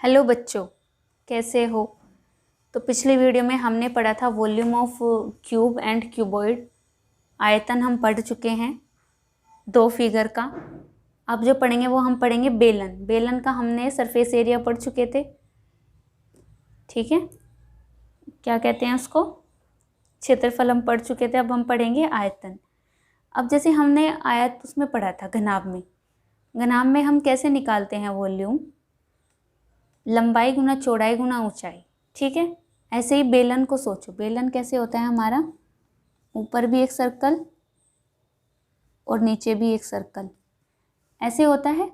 Hello बच्चों, कैसे हो। तो पिछली वीडियो में हमने पढ़ा था volume of cube and cuboid. आयतन हम पढ़ चुके हैं दो फिगर का। अब जो पढ़ेंगे वो हम पढ़ेंगे बेलन। बेलन का हमने सरफेस एरिया पढ़ चुके थे, ठीक है। क्या कहते हैं उसको, क्षेत्रफल हम पढ़ चुके थे। अब हम पढ़ेंगे आयतन। अब जैसे हमने आयत उसमें पढ़ा था घनाभ में। घनाभ में हम कैसे निकालते हैं वॉल्यूम, लंबाई गुना चौड़ाई गुना ऊंचाई, ठीक है। ऐसे ही बेलन को सोचो, बेलन कैसे होता है हमारा, ऊपर भी एक सर्कल और नीचे भी एक सर्कल, ऐसे होता है,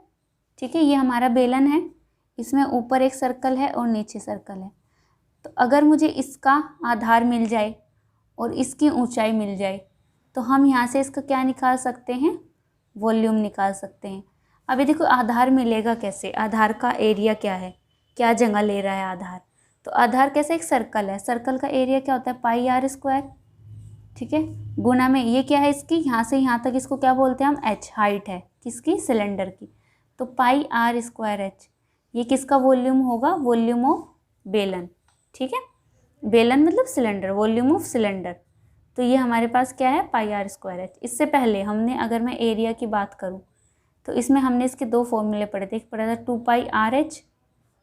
ठीक है। ये हमारा बेलन है, इसमें ऊपर एक सर्कल है और नीचे सर्कल है। तो अगर मुझे इसका आधार मिल जाए और इसकी ऊंचाई मिल जाए तो हम यहाँ से इसका क्या निकाल सकते हैं, वॉल्यूम निकाल सकते हैं। अभी देखो आधार मिलेगा कैसे, आधार का एरिया क्या है, क्या जगह ले रहा है आधार। तो आधार कैसे, एक सर्कल है, सर्कल का एरिया क्या होता है पाई आर स्क्वायर, ठीक है। गुना में ये क्या है इसकी, यहाँ से यहाँ तक इसको क्या बोलते हैं हम, एच, हाइट है किसकी, सिलेंडर की। तो पाई आर स्क्वायर एच, ये किसका वॉल्यूम होगा, वॉल्यूम ऑफ बेलन, ठीक है। बेलन मतलब सिलेंडर, वॉल्यूम ऑफ सिलेंडर। तो ये हमारे पास क्या है, पाई आर स्क्वायर एच। इससे पहले हमने, अगर मैं एरिया की बात करूँ तो इसमें हमने इसके दो फॉर्मूले पढ़े थे। एक पढ़ा था 2 पाई आर एच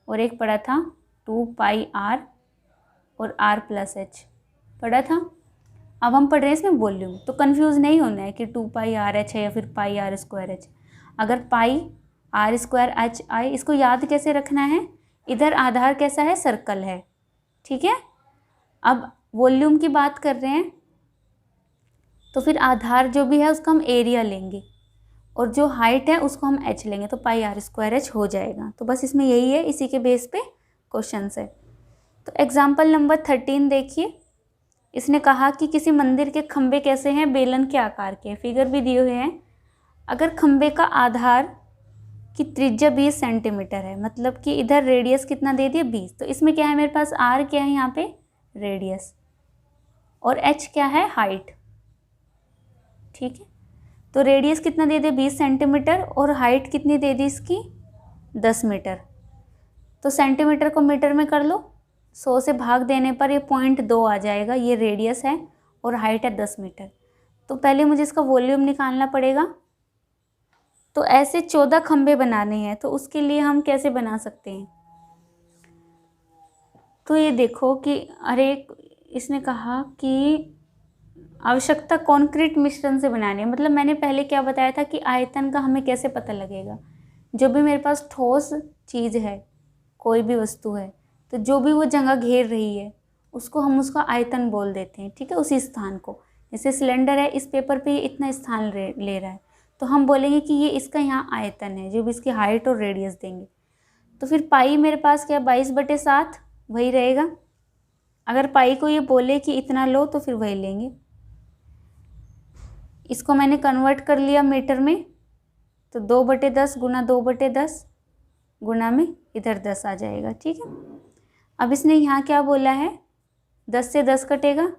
और एक पढ़ा था 2 पाई आर और आर प्लस एच पढ़ा था। अब हम पढ़ रहे हैं इसमें वॉल्यूम। तो कंफ्यूज नहीं होना है कि 2 पाई आर एच है या फिर पाई आर स्क्वायर एच। अगर pi R square H I, इसको याद कैसे रखना है, इधर आधार कैसा है, सर्कल है, ठीक है। अब वॉल्यूम की बात कर रहे हैं तो फिर आधार जो भी है उसका हम एरिया लेंगे और जो हाइट है उसको हम एच लेंगे, तो पाई आर स्क्वायर एच हो जाएगा। तो बस इसमें यही है, इसी के बेस पे क्वेश्चन है। तो एग्जाम्पल नंबर 13 देखिए। इसने कहा कि किसी मंदिर के खंबे कैसे हैं, बेलन के आकार के, फिगर भी दिए हुए हैं। अगर खंबे का आधार की त्रिज्या 20 सेंटीमीटर है, मतलब कि इधर रेडियस कितना दे दिया 20, तो इसमें क्या है मेरे पास, आर क्या है यहाँ पे, रेडियस, और एच क्या है, हाइट, ठीक है। तो रेडियस कितना दे दिया 20 सेंटीमीटर और हाइट कितनी दे दी इसकी 10 मीटर। तो सेंटीमीटर को मीटर में कर लो, 100 से भाग देने पर ये 0.2 आ जाएगा। ये रेडियस है और हाइट है 10 मीटर। तो पहले मुझे इसका वॉल्यूम निकालना पड़ेगा। तो ऐसे 14 खंबे बनाने हैं, तो उसके लिए हम कैसे बना सकते हैं। तो ये देखो कि अरे इसने कहा कि आवश्यकता कंक्रीट मिश्रण से बनानी है। मतलब मैंने पहले क्या बताया था कि आयतन का हमें कैसे पता लगेगा, जो भी मेरे पास ठोस चीज़ है, कोई भी वस्तु है, तो जो भी वो जगह घेर रही है उसको हम उसका आयतन बोल देते हैं, ठीक है, उसी स्थान को। जैसे सिलेंडर है, इस पेपर पे ये इतना स्थान ले रहा है, तो हम बोलेंगे कि ये इसका यहाँ आयतन है, जो भी इसकी हाइट और रेडियस देंगे। तो फिर पाई मेरे पास क्या, 22/7 वही रहेगा। अगर पाई को ये बोले कि इतना लो तो फिर वही लेंगे। इसको मैंने कन्वर्ट कर लिया मीटर में, तो 2/10 गुना 2/10 गुना में इधर 10 आ जाएगा, ठीक है। अब इसने यहाँ क्या बोला है, 10 से 10 कटेगा,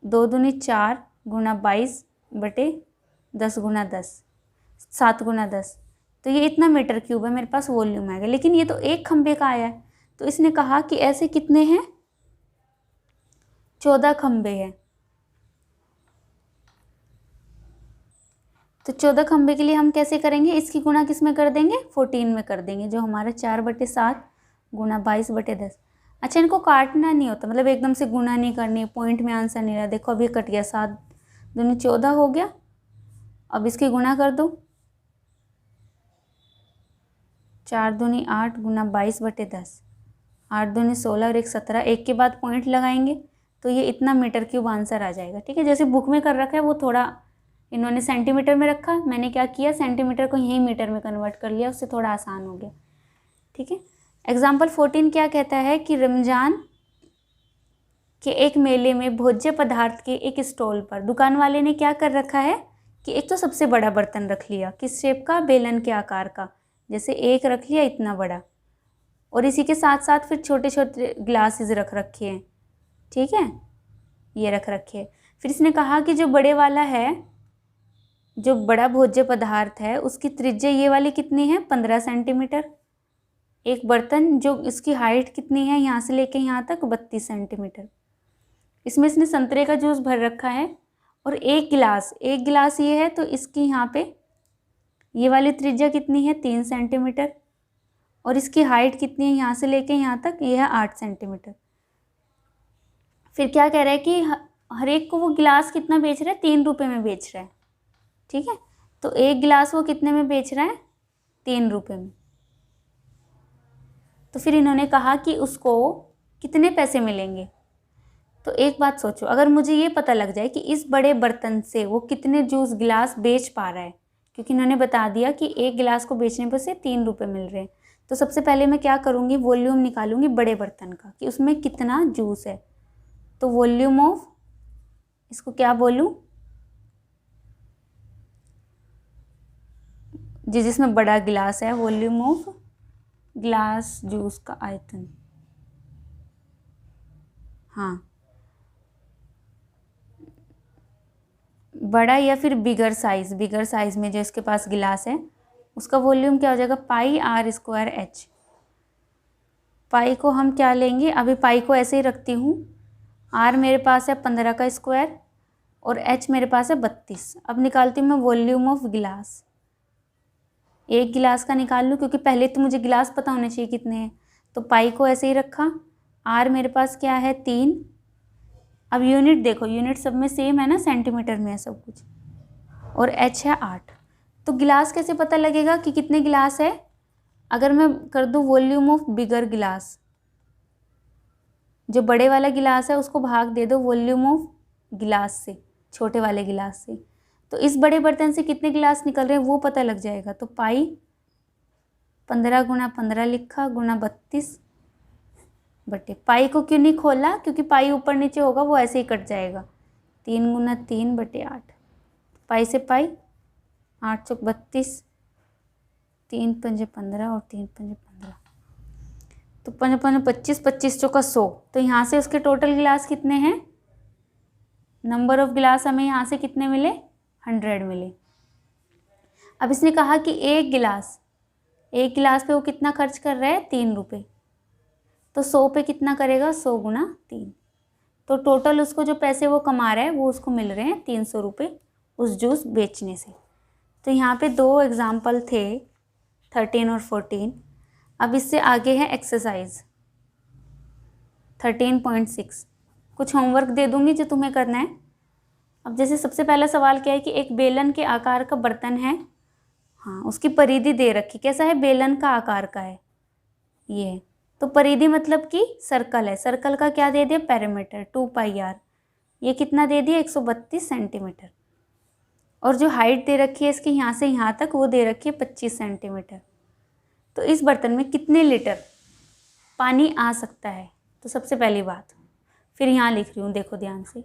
2 दूनी 4 गुना 22/10 गुना 10, 7 गुना 10, तो ये इतना मीटर क्यूब है मेरे पास वॉल्यूम आएगा। लेकिन ये तो एक खंबे का आया है, तो इसने कहा कि ऐसे कितने हैं, 14 खंबे हैं। तो 14 खंबे के लिए हम कैसे करेंगे, इसकी गुणा किस में कर देंगे, 14 में कर देंगे, जो हमारा 4/7 गुना 22/10। अच्छा, इनको काटना नहीं होता, मतलब एकदम से गुणा नहीं करनी है, पॉइंट में आंसर नहीं रहा। देखो अभी कट गया, 7 दूनी 14 हो गया। अब इसकी गुणा कर दो, 4 दूनी 8 गुना 22/10, 8 दूनी 16 और 1 17, एक के बाद पॉइंट लगाएंगे तो ये इतना मीटर क्यूब आंसर आ जाएगा, ठीक है। जैसे बुक में कर रखा है वो थोड़ा इन्होंने सेंटीमीटर में रखा, मैंने क्या किया, सेंटीमीटर को यही मीटर में कन्वर्ट कर लिया, उससे थोड़ा आसान हो गया, ठीक है। एग्जाम्पल 14 क्या कहता है कि रमजान के एक मेले में भोज्य पदार्थ के एक स्टॉल पर दुकान वाले ने क्या कर रखा है कि एक तो सबसे बड़ा बर्तन रख लिया, किस शेप का, बेलन के आकार का, जैसे एक रख लिया इतना बड़ा, और इसी के साथ साथ फिर छोटे छोटे ग्लासेस रख रखे हैं, ठीक है, ये रख रखे हैं। फिर इसने कहा कि जो बड़े वाला है, जो बड़ा भोज्य पदार्थ है, उसकी त्रिज्या ये वाली कितनी है, 15 सेंटीमीटर, एक बर्तन जो इसकी हाइट कितनी है यहाँ से लेके यहाँ तक 32 सेंटीमीटर। इसमें इसने संतरे का जूस भर रखा है और एक गिलास ये है, तो इसकी यहाँ पे ये वाली त्रिज्या कितनी है 3 सेंटीमीटर और इसकी हाइट कितनी है यहाँ से लेके यहाँ तक, ये है 8 सेंटीमीटर। फिर क्या कह रहा है कि हर एक को वो गिलास कितना बेच रहा है, 3 रुपये में बेच रहा है। ठीक है, तो एक गिलास वो कितने में बेच रहा है, 3 रुपये में। तो फिर इन्होंने कहा कि उसको कितने पैसे मिलेंगे। तो एक बात सोचो, अगर मुझे ये पता लग जाए कि इस बड़े बर्तन से वो कितने जूस गिलास बेच पा रहा है, क्योंकि इन्होंने बता दिया कि एक गिलास को बेचने पर से 3 रुपये मिल रहे हैं, तो सबसे पहले मैं क्या करूँगी, वॉल्यूम निकालूंगी बड़े बर्तन का कि उसमें कितना जूस है। तो वॉल्यूम ऑफ, इसको क्या बोलूँ जी, जिसमें बड़ा गिलास है, वॉल्यूम ऑफ ग्लास जूस का आयतन। हाँ, बड़ा या फिर बिगर साइज में जो इसके पास गिलास है उसका वॉल्यूम क्या हो जाएगा, पाई आर स्क्वायर एच। पाई को हम क्या लेंगे, अभी पाई को ऐसे ही रखती हूँ। आर मेरे पास है 15 का स्क्वायर और एच मेरे पास है 32। अब निकालती हूँ मैं वॉल्यूम ऑफ गिलास। एक गिलास का निकाल लूँ, क्योंकि पहले तो मुझे गिलास पता होने चाहिए कितने हैं। तो पाई को ऐसे ही रखा। आर मेरे पास क्या है 3। अब यूनिट देखो, यूनिट सब में सेम है ना, सेंटीमीटर में है सब कुछ। और एच है 8। तो गिलास कैसे पता लगेगा कि कितने गिलास है, अगर मैं कर दूँ वॉल्यूम ऑफ बिगर गिलास, जो बड़े वाला गिलास है उसको भाग दे दो वॉल्यूम ऑफ गिलास से, छोटे वाले गिलास से, तो इस बड़े बर्तन से कितने गिलास निकल रहे हैं वो पता लग जाएगा। तो पाई 15 गुना 15 लिखा गुना 32 बटे, पाई को क्यों नहीं खोला, क्योंकि पाई ऊपर नीचे होगा वो ऐसे ही कट जाएगा। 3 गुना 3 बटे 8, पाई से पाई 8 चौक 32, 3 पंजे 15 और 3 पंजे 15, तो 5 5 25, 25 चौका 100। तो यहाँ से उसके टोटल गिलास कितने हैं, नंबर ऑफ गिलास हमें यहाँ से कितने मिले, 100 मिले। अब इसने कहा कि एक गिलास पे वो कितना खर्च कर रहा है, 3 रुपये। तो 100 पे कितना करेगा, 100 गुना 3। तो टोटल उसको जो पैसे वो कमा रहा है वो उसको मिल रहे हैं 300 रुपये उस जूस बेचने से। तो यहाँ पे 2 एग्जाम्पल थे, 13 और 14। अब इससे आगे है एक्सरसाइज 13.6। कुछ होमवर्क दे दूँगी जो तुम्हें करना है। अब जैसे सबसे पहला सवाल क्या है कि एक बेलन के आकार का बर्तन है, हाँ उसकी परिधि दे रखी, कैसा है, बेलन का आकार का है ये। तो परिधि मतलब कि सर्कल है, सर्कल का क्या दे दिया, पेरीमीटर 2 पाई आर। ये कितना दे दिया, 132 सेंटीमीटर। और जो हाइट दे रखी है इसकी यहाँ से यहाँ तक वो दे रखी है 25 सेंटीमीटर। तो इस बर्तन में कितने लीटर पानी आ सकता है। तो सबसे पहली बात, फिर यहाँ लिख रही हूँ, देखो ध्यान से।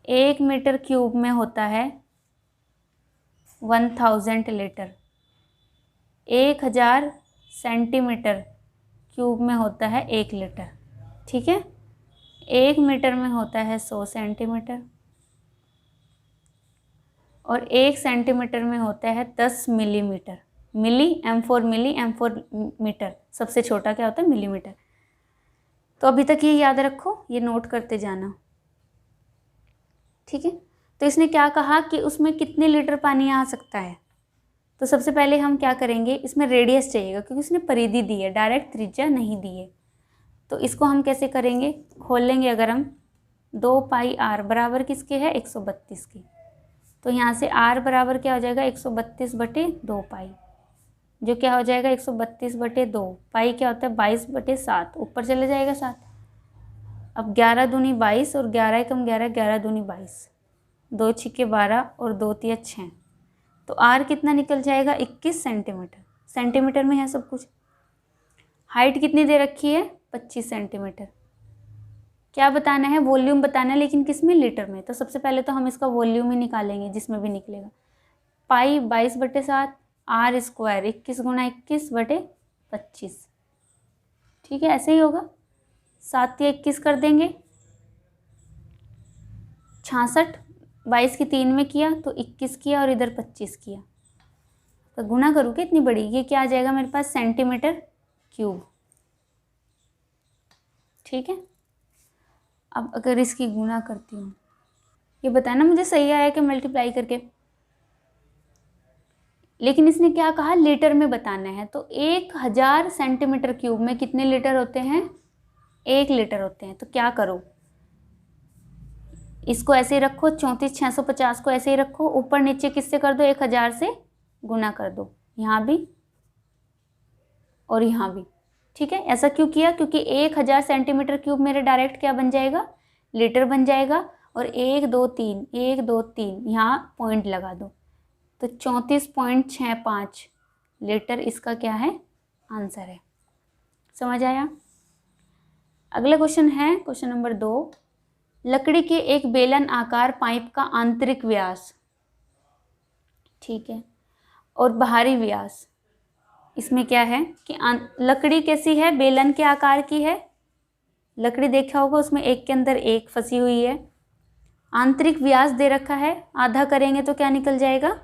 1 मीटर क्यूब में होता है 1000 लीटर। 1000 सेंटीमीटर क्यूब में होता है 1 लीटर। ठीक है, 1 मीटर में होता है 100 सेंटीमीटर और 1 सेंटीमीटर में होता है 10 मिलीमीटर। मिली, M4 मिली, M4 मीटर, सबसे छोटा क्या होता है, मिलीमीटर। तो अभी तक ये याद रखो, ये नोट करते जाना। ठीक है, तो इसने क्या कहा कि उसमें कितने लीटर पानी आ सकता है। तो सबसे पहले हम क्या करेंगे, इसमें रेडियस चाहिएगा क्योंकि उसने परिधि दी है, डायरेक्ट त्रिज्या नहीं दी है। तो इसको हम कैसे करेंगे, खोल लेंगे अगर हम, 2 पाई आर बराबर किसके है, 132 के। तो यहाँ से आर बराबर क्या हो जाएगा, 132 बटे 2 पाई, जो क्या हो जाएगा 132 बटे 2। पाई क्या होता है, 22 बटे 7, ऊपर चले जाएगा 7। अब 11 दूनी 22 और 11 एकम 11, 11 दूनी 22, 2 छिक्के 12 और 2 तिया 6। तो आर कितना निकल जाएगा, 21 सेंटीमीटर। सेंटीमीटर में है सब कुछ। हाइट कितनी दे रखी है, 25 सेंटीमीटर। क्या बताना है, वॉल्यूम बताना है, लेकिन किस में, लीटर में। तो सबसे पहले तो हम इसका वॉल्यूम ही निकालेंगे जिसमें भी निकलेगा। पाई 22 बटे 7, आर स्क्वायर 21 गुना 21 बटे 25। ठीक है, ऐसे ही होगा। 7 या 21 कर देंगे, 66। 22 की 3 में किया तो 21 किया और इधर 25 किया। तो गुना करूँगी इतनी बड़ी, ये क्या आ जाएगा मेरे पास सेंटीमीटर क्यूब। ठीक है, अब अगर इसकी गुना करती हूँ, ये बताना मुझे सही आया कि मल्टीप्लाई करके। लेकिन इसने क्या कहा, लीटर में बताना है। तो 1000 सेंटीमीटर क्यूब में कितने लीटर होते हैं, 1 लीटर होते हैं। तो क्या करो, इसको ऐसे ही रखो, 34,650 को ऐसे ही रखो, ऊपर नीचे किससे कर दो, 1000 से गुना कर दो, यहाँ भी और यहाँ भी। ठीक है, ऐसा क्यों किया, क्योंकि 1000 सेंटीमीटर क्यूब मेरे डायरेक्ट क्या बन जाएगा, लीटर बन जाएगा। और 1 2 3 1 2 3 यहाँ पॉइंट लगा दो, तो 34.65 लीटर इसका क्या है, आंसर है। समझ आया। अगला क्वेश्चन है क्वेश्चन नंबर 2। लकड़ी के एक बेलन आकार पाइप का आंतरिक व्यास, ठीक है, और बाहरी व्यास, इसमें क्या है कि लकड़ी कैसी है, बेलन के आकार की है। लकड़ी देखा होगा, उसमें एक के अंदर एक फंसी हुई है। आंतरिक व्यास दे रखा है, आधा करेंगे तो क्या निकल जाएगा,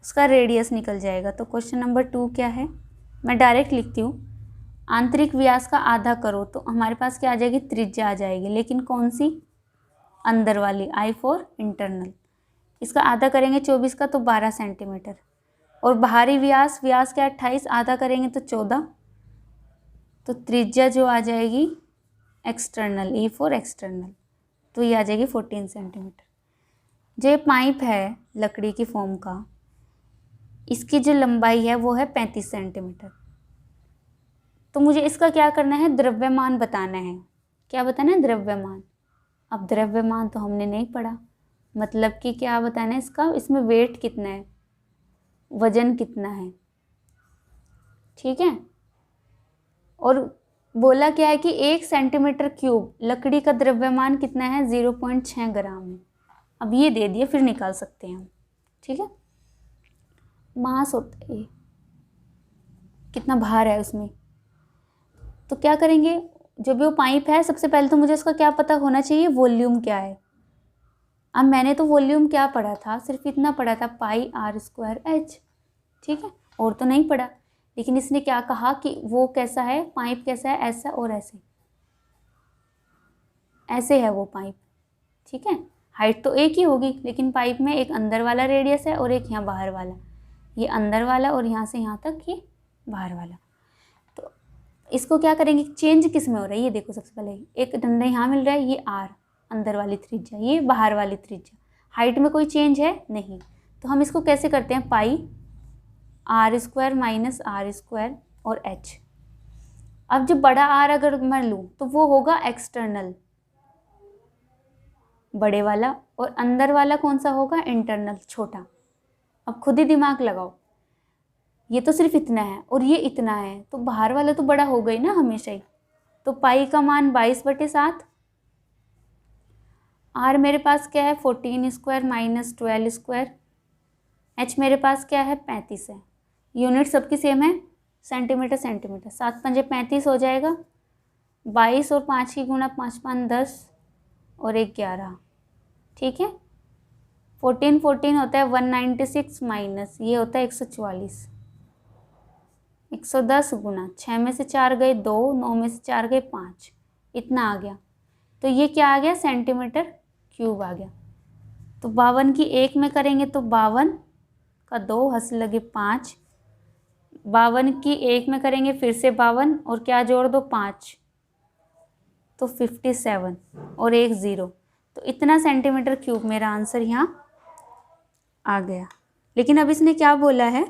उसका रेडियस निकल जाएगा। तो क्वेश्चन नंबर 2 क्या है, मैं डायरेक्ट लिखती हूँ, आंतरिक व्यास का आधा करो तो हमारे पास क्या आ जाएगी, त्रिज्या आ जाएगी। लेकिन कौन सी, अंदर वाली, I फॉर इंटरनल। इसका आधा करेंगे 24 का तो 12 सेंटीमीटर। और बाहरी व्यास, व्यास क्या 28, आधा करेंगे तो 14। तो त्रिज्या जो आ जाएगी एक्सटर्नल, E फॉर एक्सटर्नल, तो ये आ जाएगी 14 सेंटीमीटर। जो ये पाइप है लकड़ी की फॉर्म का, इसकी जो लंबाई है वो है 35 सेंटीमीटर। तो मुझे इसका क्या करना है, द्रव्यमान बताना है। क्या बताना है, द्रव्यमान। अब द्रव्यमान तो हमने नहीं पढ़ा, मतलब कि क्या बताना है इसका, इसमें वेट कितना है, वजन कितना है। ठीक है, और बोला क्या है कि 1 सेंटीमीटर क्यूब लकड़ी का द्रव्यमान कितना है, 0.6 ग्राम है। अब ये दे दिया, फिर निकाल सकते हैं हम। ठीक है, मास होता है, कितना भार है उसमें। तो क्या करेंगे, जो भी वो पाइप है, सबसे पहले तो मुझे उसका क्या पता होना चाहिए, वॉल्यूम क्या है। अब मैंने तो वॉल्यूम क्या पढ़ा था, सिर्फ इतना पढ़ा था, पाई r² h। ठीक है, और तो नहीं पढ़ा। लेकिन इसने क्या कहा कि वो कैसा है, पाइप कैसा है, ऐसा और ऐसे, ऐसे है वो पाइप। ठीक है, हाइट तो एक ही होगी, लेकिन पाइप में एक अंदर वाला रेडियस है और एक यहाँ बाहर वाला। ये अंदर वाला और यहाँ से यहाँ तक ये बाहर वाला। तो इसको क्या करेंगे, चेंज किस में हो रहा है, ये देखो। सबसे पहले एक डंडा यहाँ मिल रहा है, ये r अंदर वाली त्रिज्या, ये बाहर वाली त्रिज्या। हाइट में कोई चेंज है नहीं, तो हम इसको कैसे करते हैं, पाई r² माइनस r² और h। अब जो बड़ा r अगर मैं लूँ तो वो होगा एक्सटर्नल, बड़े वाला, और अंदर वाला कौन सा होगा, इंटरनल, छोटा। अब खुद ही दिमाग लगाओ, ये तो सिर्फ इतना है और ये इतना है, तो बाहर वाला तो बड़ा हो गई ना हमेशा ही। तो पाई का मान 22/7, r मेरे पास क्या है 14² माइनस 12², h मेरे पास क्या है 35 है। यूनिट सबकी सेम है, सेंटीमीटर सेंटीमीटर। 7 पंजे 35 हो जाएगा, 22 और 5 की गुणा, 5 5 10 और 1 11। ठीक है, 14 14 होता है 196 माइनस ये होता है 144। 110 गुना 6 में से 4 गए 2, 9 में से 4 गए 5, इतना आ गया। तो ये क्या आ गया, सेंटीमीटर क्यूब आ गया। तो 52 की 1 में करेंगे तो 52 का 2 हंस लगे 5, 52 की 1 में करेंगे फिर से 52 और क्या जोड़ दो 5, तो 57 और 1 0। तो इतना सेंटीमीटर क्यूब मेरा आंसर यहाँ आ गया। लेकिन अब इसने क्या बोला है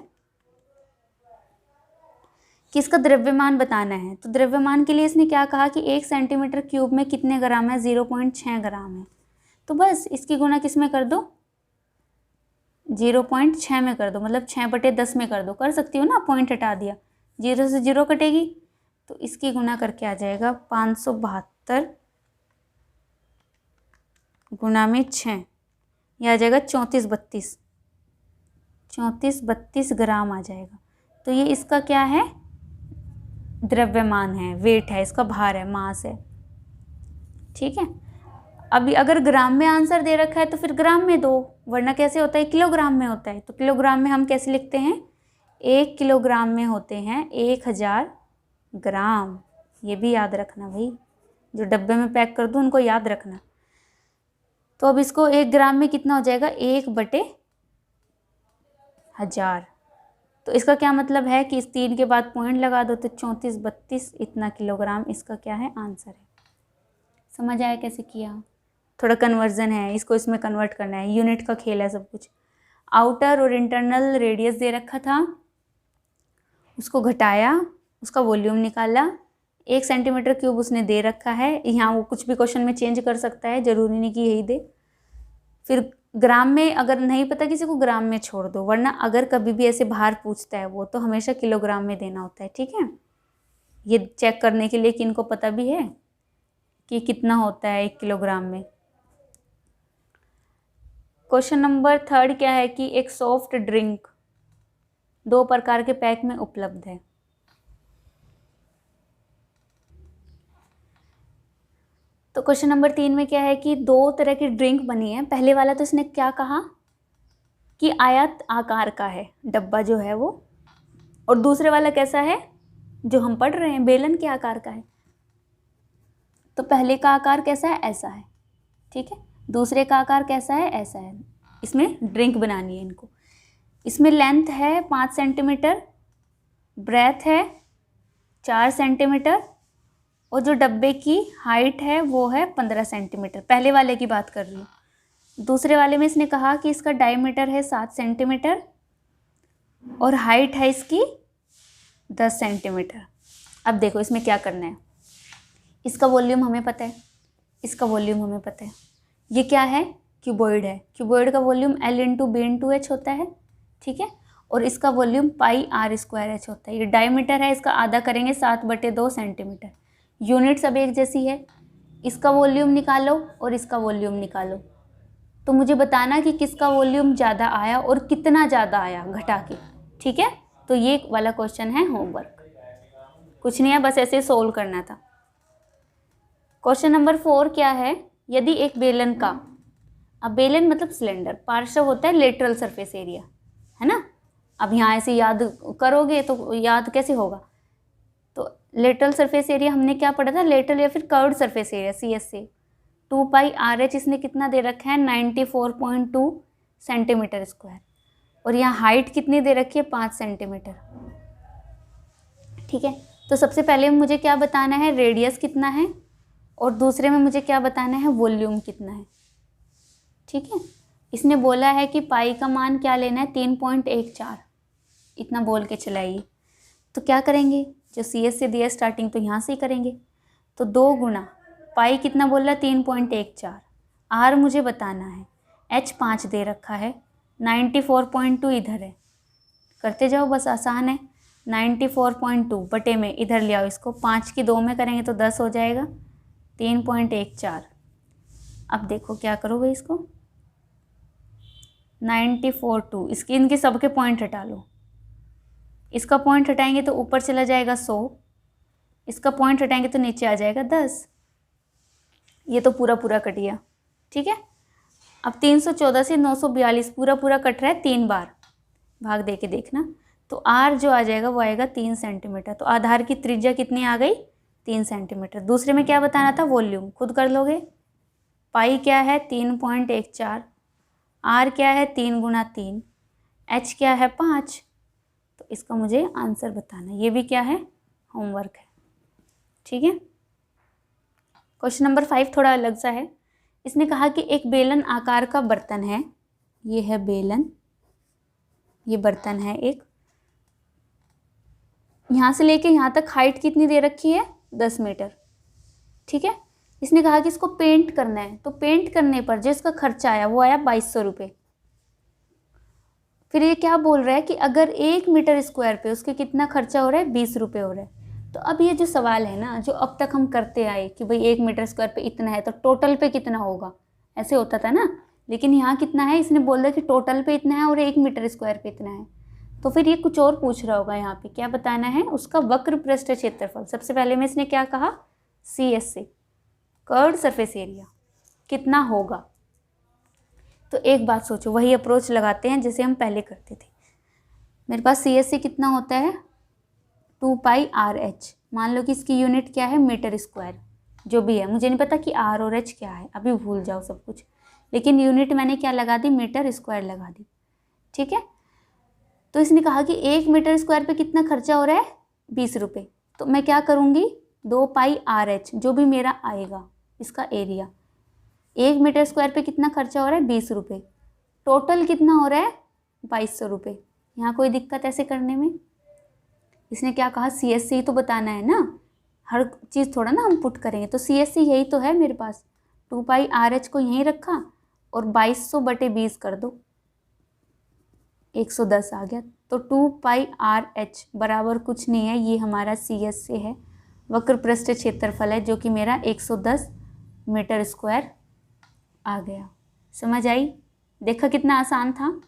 कि इसका द्रव्यमान बताना है। तो द्रव्यमान के लिए इसने क्या कहा कि 1 सेंटीमीटर क्यूब में कितने ग्राम है, 0.6 ग्राम है। तो बस इसकी गुणा किस में कर दो, 0.6 में कर दो, मतलब 6/10 में कर दो। कर सकती हो ना, पॉइंट हटा दिया, 0 से 0 कटेगी, तो इसकी गुणा करके आ जाएगा 572 गुणा में 6, यह आ जाएगा 3432 ग्राम आ जाएगा। तो ये इसका क्या है, द्रव्यमान है, वेट है, इसका भार है, मास है। ठीक है, अभी अगर ग्राम में आंसर दे रखा है तो फिर ग्राम में दो, वरना कैसे होता है, किलोग्राम में होता है। तो किलोग्राम में हम कैसे लिखते हैं, 1 किलोग्राम में होते हैं 1000 ग्राम। ये भी याद रखना भाई, जो डब्बे में पैक कर दूँ उनको याद रखना। तो अब इसको 1 ग्राम में कितना हो जाएगा, 1/1000। तो इसका क्या मतलब है कि इस 3 के बाद पॉइंट लगा दो तो 34 32 इतना किलोग्राम इसका क्या है, आंसर है। समझ आया कैसे किया? थोड़ा कन्वर्जन है, इसको इसमें कन्वर्ट करना है, यूनिट का खेल है सब कुछ। आउटर और इंटरनल रेडियस दे रखा था, उसको घटाया, उसका वॉल्यूम निकाला। 1 सेंटीमीटर क्यूब उसने दे रखा है, यहाँ वो कुछ भी क्वेश्चन में चेंज कर सकता है, ज़रूरी नहीं कि यही दे। फिर ग्राम में अगर नहीं पता किसी को ग्राम में छोड़ दो, वरना अगर कभी भी ऐसे भार पूछता है वो तो हमेशा किलोग्राम में देना होता है, ठीक है। ये चेक करने के लिए कि इनको पता भी है कि कितना होता है 1 किलोग्राम में। क्वेश्चन नंबर 3 क्या है कि एक सॉफ्ट ड्रिंक 2 प्रकार के पैक में उपलब्ध है। तो क्वेश्चन नंबर 3 में क्या है कि 2 तरह की ड्रिंक बनी है। पहले वाला तो इसने क्या कहा कि आयत आकार का है डब्बा जो है वो, और दूसरे वाला कैसा है जो हम पढ़ रहे हैं, बेलन के आकार का है। तो पहले का आकार कैसा है, ऐसा है, ठीक है। दूसरे का आकार कैसा है, ऐसा है। इसमें ड्रिंक बनानी है इनको। इसमें लेंथ है 5 सेंटीमीटर, ब्रेथ है 4 सेंटीमीटर, और जो डब्बे की हाइट है वो है 15 सेंटीमीटर। पहले वाले की बात कर रही हूँ। दूसरे वाले में इसने कहा कि इसका डायमीटर है 7 सेंटीमीटर और हाइट है इसकी 10 सेंटीमीटर। अब देखो इसमें क्या करना है। इसका वॉल्यूम हमें पता है, इसका वॉल्यूम हमें पता है। ये क्या है, क्यूबॉइड है। क्यूबॉइड का volume L into B into H होता है, ठीक है। और इसका वॉल्यूम πr² होता है। ये डायमीटर है, इसका आधा करेंगे 7/2 सेंटीमीटर। यूनिट सब एक जैसी है। इसका वॉल्यूम निकालो और इसका वॉल्यूम निकालो, तो मुझे बताना कि किसका वॉल्यूम ज़्यादा आया और कितना ज़्यादा आया घटा के, ठीक है। तो ये वाला क्वेश्चन है होमवर्क, कुछ नहीं है, बस ऐसे सोल्व करना था। क्वेश्चन नंबर 4 क्या है, यदि एक बेलन का, अब बेलन मतलब सिलेंडर, पार्श्व होता है लेटरल सरफेस एरिया, है ना। अब यहाँ ऐसे याद करोगे तो याद कैसे होगा। तो लेटरल सरफेस एरिया हमने क्या पढ़ा था, लेटरल या फिर curved surface area CSA। 2πRH इसने कितना दे रखा है, 94.2 सेंटीमीटर स्क्वायर, और यहाँ हाइट कितनी दे रखी है, 5 सेंटीमीटर, ठीक है। तो सबसे पहले मुझे क्या बताना है, रेडियस कितना है, और दूसरे में मुझे क्या बताना है, वॉल्यूम कितना है, ठीक है। इसने बोला है कि पाई का मान क्या लेना है, 3.14, इतना बोल के चलाइए। तो क्या करेंगे, जो CS से दिया स्टार्टिंग तो यहाँ से ही करेंगे। तो 2 गुना पाई कितना बोल रहा है, 3.14। R मुझे बताना है, H 5 दे रखा है, 94.2 इधर है, करते जाओ बस, आसान है। 94.2 बटे में इधर ले आओ इसको, 5 की 2 में करेंगे तो 10 हो जाएगा, 3.14। अब देखो क्या करो भाई, इसको 94.2 इसकी इनके सबके पॉइंट हटा लो। इसका पॉइंट हटाएंगे तो ऊपर चला जाएगा 100, इसका पॉइंट हटाएंगे तो नीचे आ जाएगा 10। ये तो पूरा पूरा कट गया, ठीक है। अब 314 से 942 पूरा पूरा कट रहा है, 3 बार भाग दे के देखना। तो R जो आ जाएगा वो आएगा 3 सेंटीमीटर। तो आधार की त्रिज्या कितनी आ गई, 3 सेंटीमीटर। दूसरे में क्या बताना था, वॉल्यूम, खुद कर लोगे। पाई क्या है, 3.14, R क्या है 3 गुना 3, H क्या है 5। तो इसका मुझे आंसर बताना, ये भी क्या है, होमवर्क है, ठीक है। क्वेश्चन नंबर 5 थोड़ा अलग सा है। इसने कहा कि एक बेलन आकार का बर्तन है, ये है बेलन, ये बर्तन है एक, यहाँ से लेके यहाँ तक हाइट कितनी दे रखी है, 10 मीटर, ठीक है। इसने कहा कि इसको पेंट करना है, तो पेंट करने पर जो इसका खर्चा आया वो आया 2200 रुपये। फिर ये क्या बोल रहा है कि अगर 1 मीटर स्क्वायर पे उसके कितना खर्चा हो रहा है, 20 रुपये हो रहा है। तो अब ये जो सवाल है ना, जो अब तक हम करते आए कि भाई 1 मीटर स्क्वायर पे इतना है तो टोटल पे कितना होगा, ऐसे होता था ना। लेकिन यहाँ कितना है, इसने बोल दिया कि टोटल पे इतना है और 1 मीटर स्क्वायर पे इतना है। तो फिर ये कुछ और पूछ रहा होगा, यहाँ पे क्या बताना है, उसका वक्र पृष्ठ क्षेत्रफल। सबसे पहले में इसने क्या कहा, CSA कर्व्ड सरफेस एरिया कितना होगा। तो एक बात सोचो, वही अप्रोच लगाते हैं जैसे हम पहले करते थे। मेरे पास CSC कितना होता है 2πRh। मान लो कि इसकी यूनिट क्या है मीटर स्क्वायर, जो भी है, मुझे नहीं पता कि R और H क्या है, अभी भूल जाओ सब कुछ, लेकिन यूनिट मैंने क्या लगा दी, मीटर स्क्वायर लगा दी। ठीक है, तो इसने कहा कि 1 मीटर स्क्वायर पे कितना खर्चा हो रहा है 20 रुपये। तो मैं क्या करूँगी 2πRh जो भी मेरा आएगा इसका एरिया, 1 मीटर स्क्वायर पे कितना खर्चा हो रहा है 20 रुपये, टोटल कितना हो रहा है 2200 रुपये। यहाँ कोई दिक्कत ऐसे करने में? इसने क्या कहा CSC तो बताना है ना, हर चीज़ थोड़ा ना हम पुट करेंगे। तो CSC यही तो है मेरे पास, 2πRh को यहीं रखा और 2200/20 कर दो, 110 आ गया। तो 2πRh बराबर कुछ नहीं है, ये हमारा CSC है, वक्र पृष्ठ क्षेत्रफल है, जो कि मेरा 110 मीटर स्क्वायर आ गया। समझ आई? देखा कितना आसान था।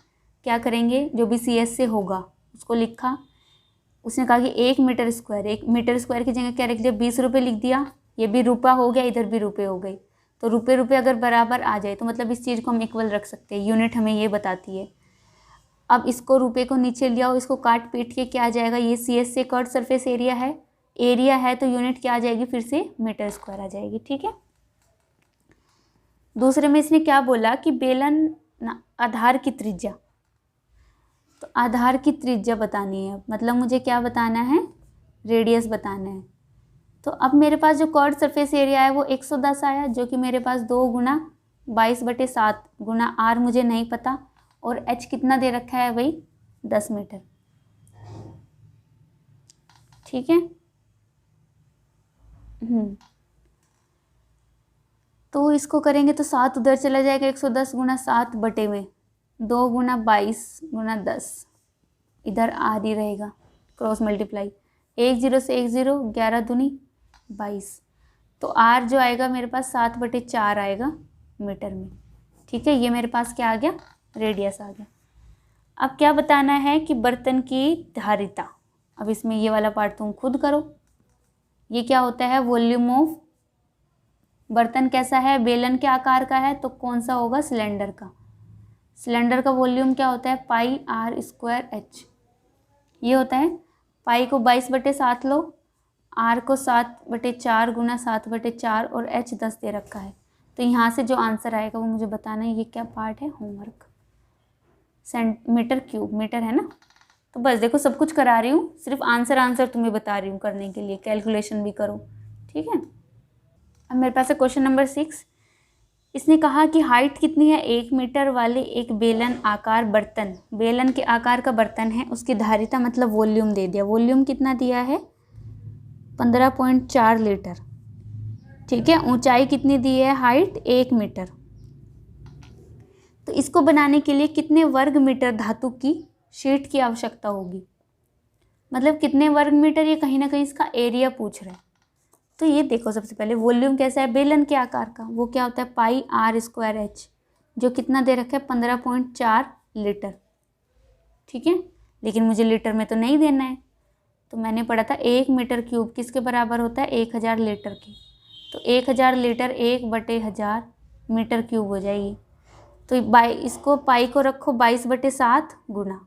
क्या करेंगे, जो भी CSC होगा उसको लिखा, उसने कहा कि 1 मीटर स्क्वायर, 1 मीटर स्क्वायर की जगह क्या लिख दिया 20 रुपये लिख दिया, ये भी रुपया हो गया, इधर भी रुपये हो गई। तो रुपये रुपये अगर बराबर आ जाए तो मतलब इस चीज़ को हम इक्वल रख सकते हैं, यूनिट हमें ये बताती है। अब इसको रुपये को नीचे लिया, इसको काट पीट के क्या आ जाएगा, ये CSC कर्व सरफेस एरिया है, तो यूनिट क्या आ जाएगी फिर से मीटर स्क्वायर आ जाएगी। ठीक है, दूसरे में इसने क्या बोला कि बेलन आधार की त्रिज्या, तो आधार की त्रिज्या बतानी है, मतलब मुझे क्या बताना है, रेडियस बताना है। तो अब मेरे पास जो कर्व सरफेस एरिया है वो 110 आया, जो कि मेरे पास 2 गुना 22/7 गुना R मुझे नहीं पता, और H कितना दे रखा है भाई 10 मीटर। ठीक है, तो इसको करेंगे तो 7 उधर चला जाएगा, 110 गुना 7 बटे में 2 गुना 22 गुना 10, इधर R ही रहेगा, क्रॉस मल्टीप्लाई, 1 0 से 1 0, 11 दूनी 22, तो R जो आएगा मेरे पास 7/4 आएगा मीटर में। ठीक है, ये मेरे पास क्या आ गया, रेडियस आ गया। अब क्या बताना है कि बर्तन की धारिता, अब इसमें ये वाला पार्ट तुम खुद करो। ये क्या होता है, वॉल्यूम ऑफ, बर्तन कैसा है, बेलन के आकार का है, तो कौन सा होगा, सिलेंडर का। सिलेंडर का वॉल्यूम क्या होता है πr²h, ये होता है। पाई को 22/7 लो, R को 7/4 गुना 7/4 और H 10 दे रखा है। तो यहाँ से जो आंसर आएगा वो मुझे बताना है। ये क्या पार्ट है, होमवर्क, सेंटीमीटर क्यूब, मीटर है ना। तो बस देखो सब कुछ करा रही हूँ, सिर्फ आंसर तुम्हें बता रही हूँ करने के लिए, कैलकुलेशन भी करो। ठीक है, अब मेरे पास है क्वेश्चन नंबर 6। इसने कहा कि हाइट कितनी है 1 मीटर वाले एक बेलन आकार बर्तन, बेलन के आकार का बर्तन है, उसकी धारिता मतलब वॉल्यूम दे दिया। वॉल्यूम कितना दिया है 15.4 लीटर। ठीक है, ऊंचाई कितनी दी है, हाइट 1 मीटर। तो इसको बनाने के लिए कितने वर्ग मीटर धातु की शीट की आवश्यकता होगी, मतलब कितने वर्ग मीटर, ये कहीं ना कहीं इसका एरिया पूछ रहा है। तो ये देखो, सबसे पहले वॉल्यूम कैसा है बेलन के आकार का, वो क्या होता है πr²h, जो कितना दे रखा है 15.4 लीटर। ठीक है, लेकिन मुझे लीटर में तो नहीं देना है, तो मैंने पढ़ा था 1 मीटर क्यूब किसके बराबर होता है 1000 लीटर के। तो 1000 लीटर 1/1000 मीटर क्यूब हो जाएगी। तो इसको पाई को रखो 22/7 गुना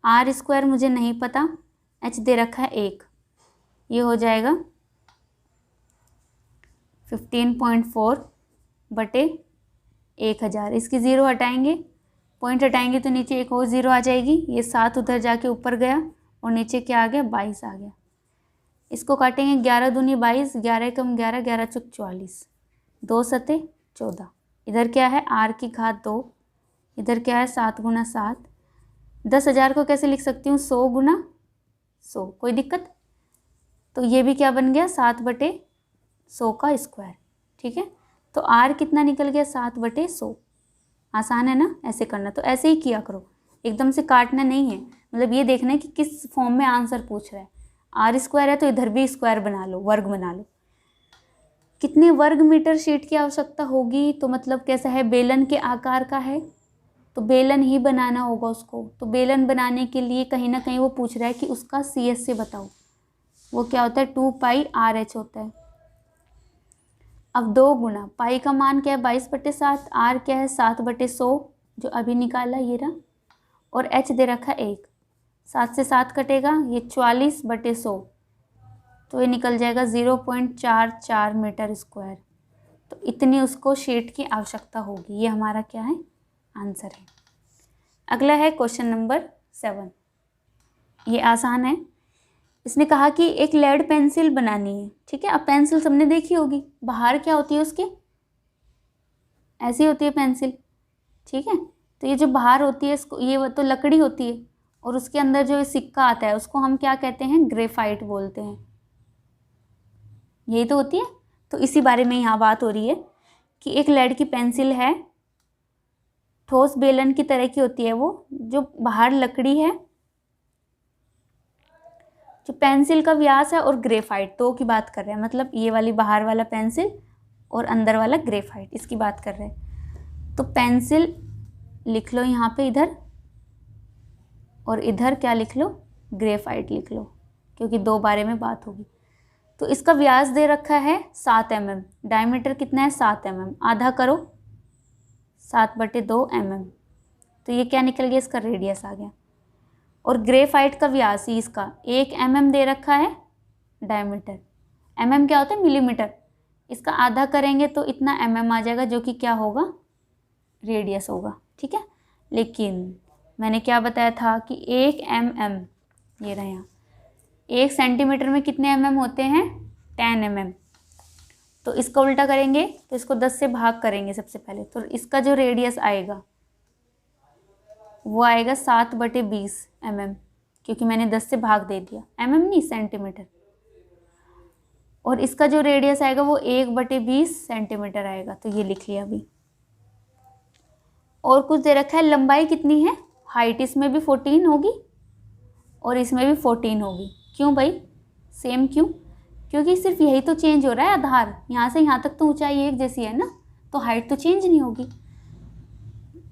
R² मुझे नहीं पता, H दे रखा है 1, ये हो जाएगा 15.4/1000। इसकी 0 हटाएंगे, पॉइंट हटाएंगे तो नीचे एक और 0 आ जाएगी, ये 7 उधर जाके ऊपर गया और नीचे क्या आ गया 22 आ गया। इसको काटेंगे 11 दूनी 22, 11 कम 11, 11 चुक 44, 2 सते 14। इधर क्या है R की घात 2, इधर क्या है 7 गुना 7। 10,000 को कैसे लिख सकती हूँ 100 गुना 100, कोई दिक्कत। तो ये भी क्या बन गया 7/100 का स्क्वायर। ठीक है, तो R कितना निकल गया 7/100। आसान है ना ऐसे करना, तो ऐसे ही किया करो, एकदम से काटना नहीं है, मतलब ये देखना है कि किस फॉर्म में आंसर पूछ रहा है। R² है तो इधर भी स्क्वायर बना लो, वर्ग बना लो। कितने वर्ग मीटर शीट की आवश्यकता होगी, तो मतलब कैसा है बेलन के आकार का है तो बेलन ही बनाना होगा उसको। तो बेलन बनाने के लिए कहीं ना कहीं वो पूछ रहा है कि उसका CSC बताओ, वो क्या होता है 2πRh होता है। अब 2 गुना पाई का मान क्या है 22/7, R क्या है 7/100 जो अभी निकाला ये रहा, और H दे रखा 1, 7 से 7 कटेगा, ये 44/100, तो ये निकल जाएगा 0.44 मीटर स्क्वायर। तो इतनी उसको शीट की आवश्यकता होगी। ये हमारा क्या है, आंसर है। अगला है क्वेश्चन नंबर 7। ये आसान है। इसने कहा कि एक लेड पेंसिल बनानी है, ठीक है। अब पेंसिल सबने देखी होगी, बाहर क्या होती है उसके, ऐसी होती है पेंसिल, ठीक है। तो ये जो बाहर होती है इसको, ये तो लकड़ी होती है, और उसके अंदर जो सिक्का आता है उसको हम क्या कहते हैं, ग्रेफाइट बोलते हैं। यही तो होती है। तो इसी बारे में यहाँ बात हो रही है कि एक लेड की पेंसिल है, ठोस बेलन की तरह की होती है वो, जो बाहर लकड़ी है, जो पेंसिल का व्यास है, और ग्रेफाइट, दो की बात कर रहे हैं। मतलब ये वाली बाहर वाला पेंसिल और अंदर वाला ग्रेफाइट, इसकी बात कर रहे हैं। तो पेंसिल लिख लो यहाँ पे इधर, और इधर क्या लिख लो, ग्रेफाइट लिख लो, क्योंकि दो बारे में बात होगी। तो इसका व्यास दे रखा है 7 mm, डायमीटर कितना है 7 mm, आधा करो 7/2 mm, तो ये क्या निकल गया, इसका रेडियस आ गया। और ग्रेफाइट का व्यास ही इसका 1 mm दे रखा है, डायमीटर, mm क्या होता है, मिलीमीटर, इसका आधा करेंगे तो इतना mm आ जाएगा, जो कि क्या होगा, रेडियस होगा, ठीक है। लेकिन मैंने क्या बताया था कि 1 mm, ये रहा यहाँ, 1 सेंटीमीटर में कितने mm होते हैं, 10 mm। तो इसका उल्टा करेंगे तो इसको 10 से भाग करेंगे सबसे पहले, तो इसका जो रेडियस आएगा वो आएगा 7/20 mm, क्योंकि मैंने 10 से भाग दे दिया, mm नहीं सेंटीमीटर। और इसका जो रेडियस आएगा वो 1/20 सेंटीमीटर आएगा, तो ये लिख लिया अभी। और कुछ दे रखा है, लंबाई कितनी है, हाइट इसमें भी 14 होगी और इसमें भी 14 होगी। क्यों भाई, सेम क्यों, क्योंकि सिर्फ यही तो चेंज हो रहा है, आधार यहाँ से यहाँ तक तो ऊंचाई एक जैसी है ना, तो हाइट तो चेंज नहीं होगी।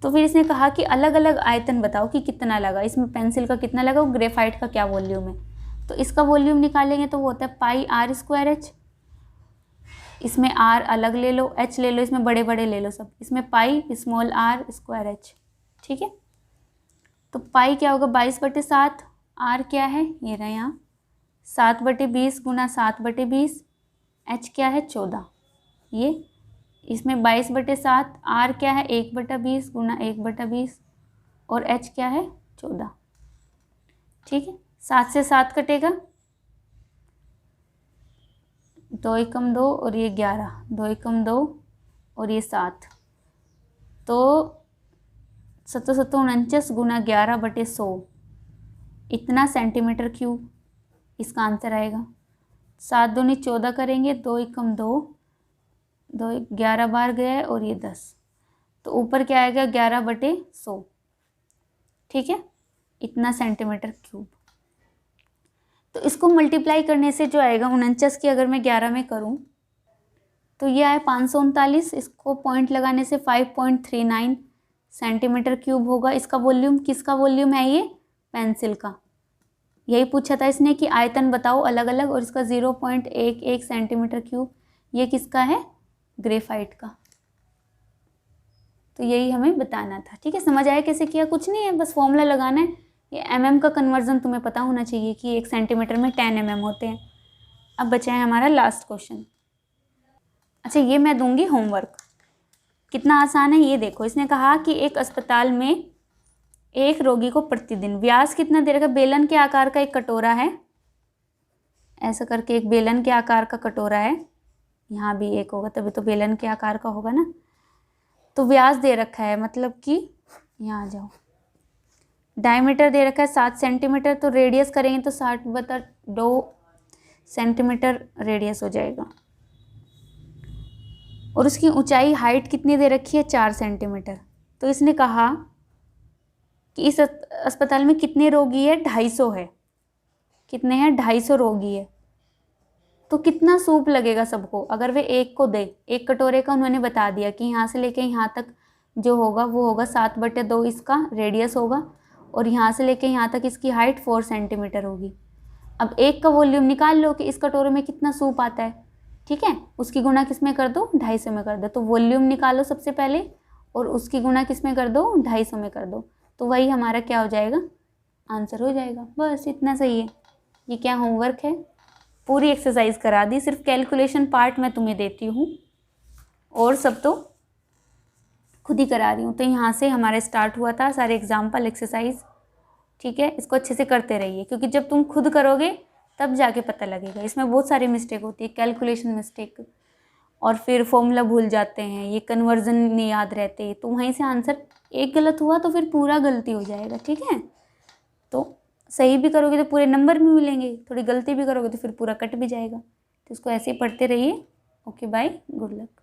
तो फिर इसने कहा कि अलग अलग आयतन बताओ कि कितना लगा, इसमें पेंसिल का कितना लगा, वो ग्रेफाइट का क्या वॉल्यूम है। तो इसका वॉल्यूम निकालेंगे तो वो होता है πr²h, इसमें r अलग ले लो, h ले लो, इसमें बड़े बड़े ले लो सब, इसमें πr²h, ठीक है। तो पाई क्या होगा, 22/7, r क्या है, ये रहा यहाँ 7/20 गुना 7/20, h क्या है 14, ये इसमें 22/7, r क्या है 1/20 गुना 1/20, और h क्या है 14, ठीक है। 7 से 7 कटेगा, 2 एकम 2 और ये 11, 2 एकम 2 और ये 7, तो 749 गुना 11/100, इतना सेंटीमीटर क्यूब इसका आंसर आएगा। 7 दूनी 14 करेंगे, 2 एकम 2, 2 11 बार गया और ये 10, तो ऊपर क्या आएगा 11/100, ठीक है, इतना सेंटीमीटर क्यूब। तो इसको मल्टीप्लाई करने से जो आएगा 49 की अगर मैं 11 में करूं तो ये आए 539, इसको पॉइंट लगाने से 5.39 सेंटीमीटर क्यूब होगा। इसका वॉल्यूम, किसका वॉल्यूम है ये, पेंसिल का। यही पूछा था इसने कि आयतन बताओ अलग अलग, और इसका 0.11 सेंटीमीटर क्यूब, ये किसका है, ग्रेफाइट का। तो यही हमें बताना था, ठीक है। समझ आया कैसे किया, कुछ नहीं है, बस फॉर्मूला लगाना है। ये mm का कन्वर्जन तुम्हें पता होना चाहिए कि 1 सेंटीमीटर में 10 mm होते हैं। अब बचा है हमारा लास्ट क्वेश्चन। अच्छा, ये मैं दूंगी होमवर्क, कितना आसान है ये देखो। इसने कहा कि एक अस्पताल में एक रोगी को प्रतिदिन, व्यास कितना दे रखा, बेलन के आकार का एक कटोरा है, ऐसा करके एक बेलन के आकार का कटोरा है, यहाँ भी एक होगा तभी तो बेलन के आकार का होगा ना। तो व्यास दे रखा है, मतलब कि यहाँ आ जाओ, डायमीटर दे रखा है 7 सेंटीमीटर, तो रेडियस करेंगे तो 60/2 सेंटीमीटर रेडियस हो जाएगा। और उसकी ऊंचाई, हाइट कितनी दे रखी है, 4 सेंटीमीटर। तो इसने कहा कि इस अस्पताल में कितने रोगी है, 250 है। कितने हैं, 250 रोगी है। तो कितना सूप लगेगा सबको, अगर वे एक को दे, एक कटोरे का उन्होंने बता दिया कि यहाँ से लेके यहाँ तक जो होगा वो होगा 7/2 इसका रेडियस होगा, और यहाँ से लेके यहाँ तक इसकी हाइट 4 सेंटीमीटर होगी। अब एक का वॉल्यूम निकाल लो कि इस कटोरे में कितना सूप आता है, ठीक है, उसकी गुणा किस में कर दो, 250 में कर दो। तो वॉल्यूम निकालो सबसे पहले, और उसकी गुणा किस में कर दो, 250 में कर दो, तो वही हमारा क्या हो जाएगा, आंसर हो जाएगा। बस इतना सही है। ये क्या होमवर्क है, पूरी एक्सरसाइज करा दी, सिर्फ कैलकुलेशन पार्ट मैं तुम्हें देती हूँ और सब तो खुद ही करा रही हूँ। तो यहाँ से हमारा स्टार्ट हुआ था सारे एग्जाम्पल एक्सरसाइज। ठीक है, इसको अच्छे से करते रहिए, क्योंकि जब तुम खुद करोगे तब जाके पता लगेगा। इसमें बहुत सारी मिस्टेक होती है, कैलकुलेशन मिस्टेक, और फिर फॉर्मूला भूल जाते हैं, ये कन्वर्जन नहीं याद रहते, तो वहीं से आंसर एक गलत हुआ तो फिर पूरा गलती हो जाएगा। ठीक है, तो सही भी करोगे तो पूरे नंबर भी मिलेंगे, थोड़ी गलती भी करोगे तो फिर पूरा कट भी जाएगा। तो इसको ऐसे ही पढ़ते रहिए। Okay bye, good luck.